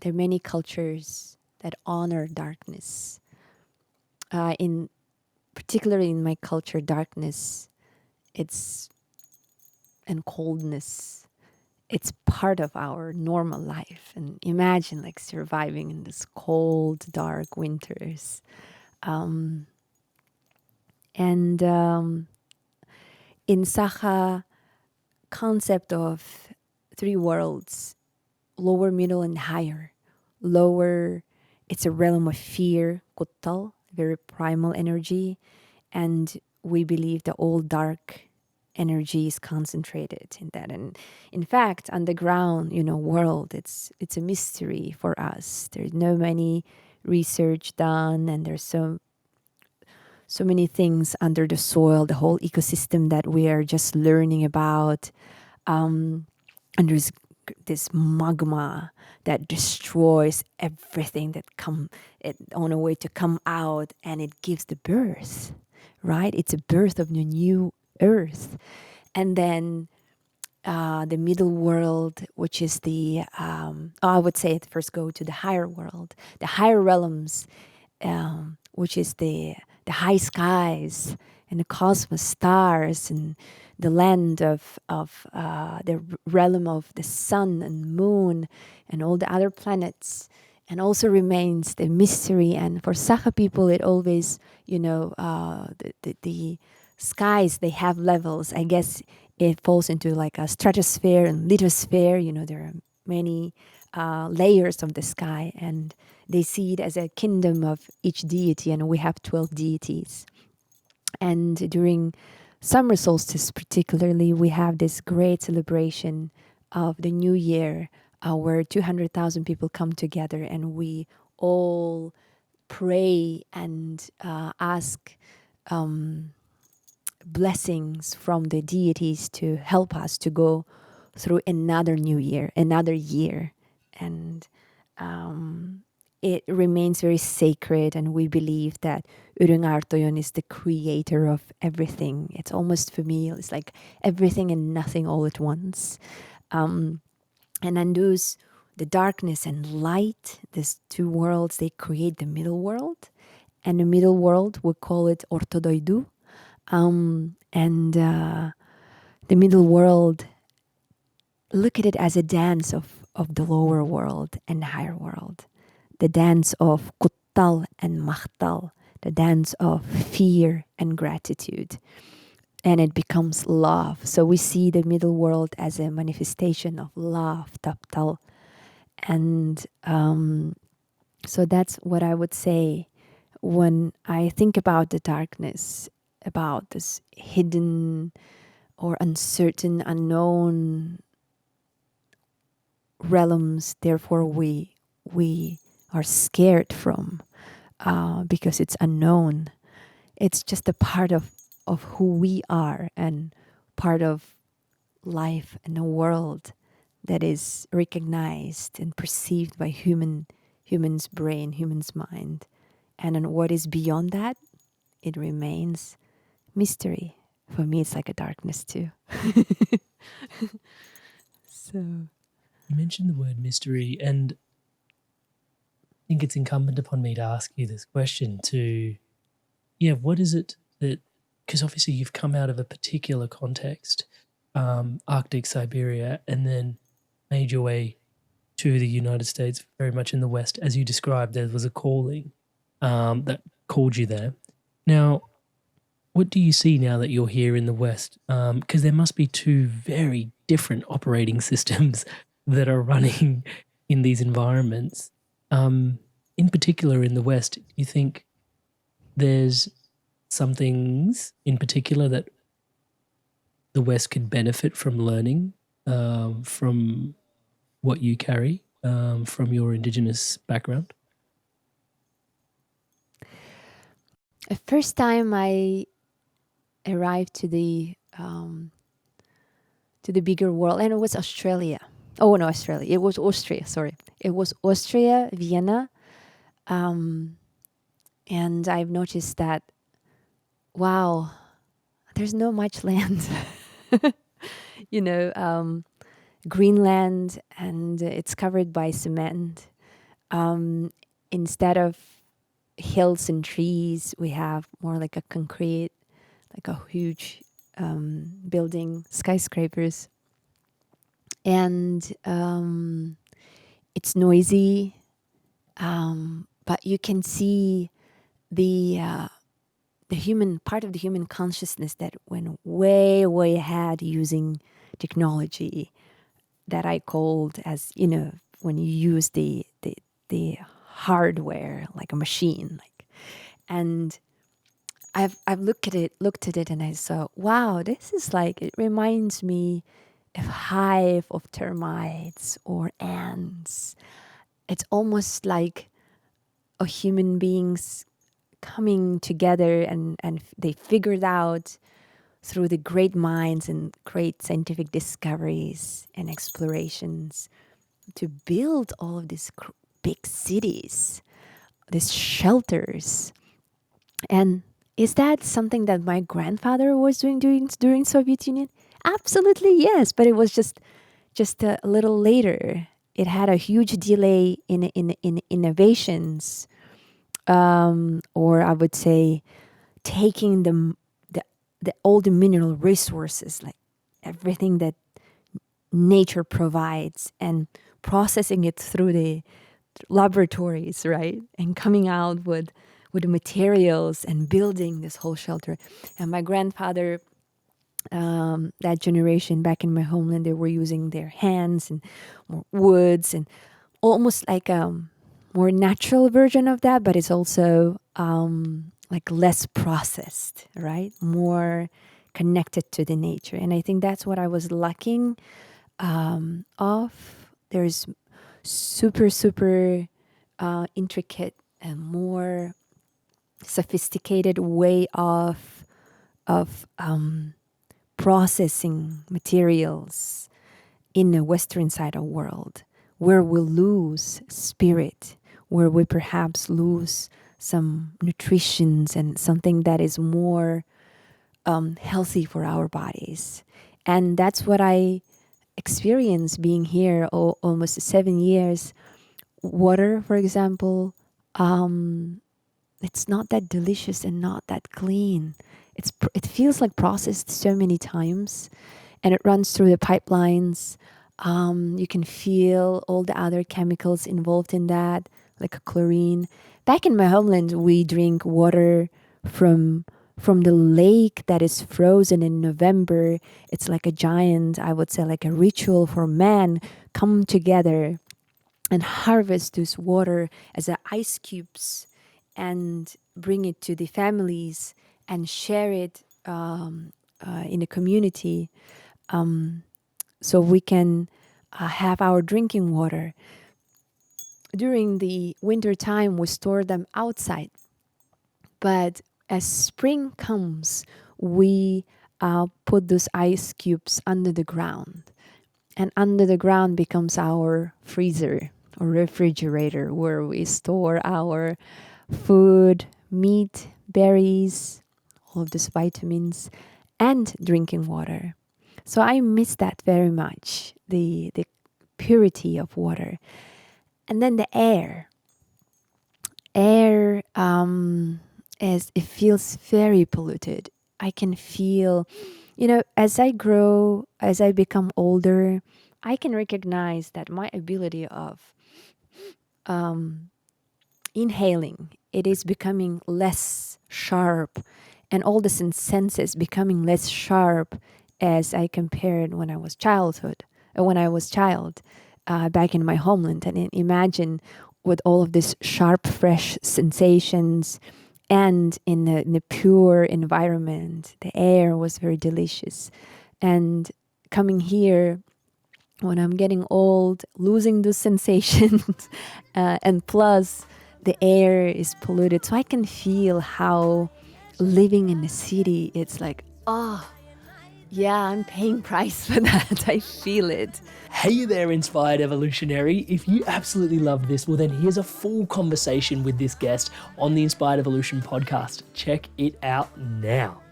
there are many cultures that honor darkness. In particularly in my culture, darkness, it's and coldness, it's part of our normal life. And imagine like surviving in this cold, dark winters. Um, and in Saha concept of three worlds, lower, middle, and higher. Lower, it's a realm of fear, kuttal, very primal energy, and we believe the all dark energy is concentrated in that. And in fact, underground, world, it's a mystery for us. There's no many research done, and there's so many things under the soil, the whole ecosystem that we are just learning about. And there's this magma that destroys everything that come it, on a way to come out, and it gives the birth, right? It's a birth of the new earth. And then the middle world, which is I would say first go to the higher world, the higher realms, which is the high skies and the cosmos, stars, and the land of the realm of the sun and moon and all the other planets, and also remains the mystery. And for Sakha people, it always, the skies, they have levels. I guess it falls into like a stratosphere and lithosphere. There are many layers of the sky, and they see it as a kingdom of each deity, and we have 12 deities. And during summer solstice, particularly, we have this great celebration of the new year, where 200,000 people come together, and we all pray and ask blessings from the deities to help us to go through another new year, another year. And it remains very sacred, and we believe that Urung Artoyon is the creator of everything. It's almost familial. It's like everything and nothing all at once. And then the darkness and light, these two worlds, they create the middle world. And the middle world, we call it Ortodoidu. And the middle world, look at it as a dance of the lower world and the higher world. The dance of Kuttal and Mahtal, the dance of fear and gratitude. And it becomes love. So we see the middle world as a manifestation of love, Taptal. And so that's what I would say when I think about the darkness, about this hidden or uncertain, unknown realms. Therefore, we are scared from, because it's unknown. It's just a part of who we are, and part of life in a world that is recognized and perceived by human's brain, human's mind. And then what is beyond that, it remains mystery. For me, it's like a darkness too. So You mentioned the word mystery, and I think it's incumbent upon me to ask you this question what is it that, because obviously you've come out of a particular context, Arctic Siberia, and then made your way to the United States, very much in the West. As you described, there was a calling that called you there. Now, what do you see now that you're here in the West? Because there must be two very different operating systems that are running in these environments. In particular, in the West, do you think there's some things in particular that the West could benefit from learning from what you carry from your Indigenous background? the first time I arrived to the bigger world, and it was Australia. Oh no, Australia. It was Austria. Sorry, it was Austria, Vienna, and I've noticed that. Wow, there's no much land. you know, Greenland, and it's covered by cement. Instead of hills and trees, we have more like a concrete, like a huge building, skyscrapers. And it's noisy, but you can see the human part of the human consciousness that went way, way ahead using technology that I called as, when you use the hardware like a machine, like. And I've looked at it and I saw, wow, this is like, it reminds me of hive of termites or ants. It's almost like a human beings coming together, and they figured out through the great minds and great scientific discoveries and explorations to build all of these big cities, these shelters. And is that something that my grandfather was doing during Soviet Union? Absolutely yes, but it was just a little later. It had a huge delay in innovations, or I would say taking the all the mineral resources, like everything that nature provides, and processing it through the laboratories, right? And coming out with the materials and building this whole shelter. And my grandfather, that generation back in my homeland, they were using their hands and more woods and almost like a more natural version of that, but it's also like less processed, right? More connected to the nature. And I think that's what I was lacking of. There's super, super intricate and more sophisticated way of processing materials in the Western side of world, where we lose spirit, where we perhaps lose some nutritions and something that is more healthy for our bodies. And that's what I experienced being here almost 7 years. Water, for example, it's not that delicious and not that clean. It feels like processed so many times, and it runs through the pipelines. You can feel all the other chemicals involved in that, like a chlorine. Back in my homeland, we drink water from the lake that is frozen in November. It's like a giant, I would say, like a ritual for man come together and harvest this water as ice cubes and bring it to the families and share it in the community, so we can have our drinking water. During the winter time, we store them outside. But as spring comes, we put those ice cubes under the ground. And under the ground becomes our freezer or refrigerator, where we store our food, meat, berries, all of these vitamins, and drinking water. So I miss that very much, the purity of water. And then the air. Air, as it feels very polluted. I can feel, as I grow, as I become older, I can recognize that my ability of inhaling, it is becoming less sharp, and all the senses becoming less sharp as I compared when I was child, back in my homeland. And imagine with all of these sharp, fresh sensations, and in the pure environment, the air was very delicious. And coming here, when I'm getting old, losing those sensations, and plus the air is polluted, so I can feel how living in the city, it's like, oh, yeah, I'm paying price for that. I feel it. Hey there, Inspired Evolutionary. If you absolutely loved this, well then here's a full conversation with this guest on the Inspired Evolution podcast. Check it out now.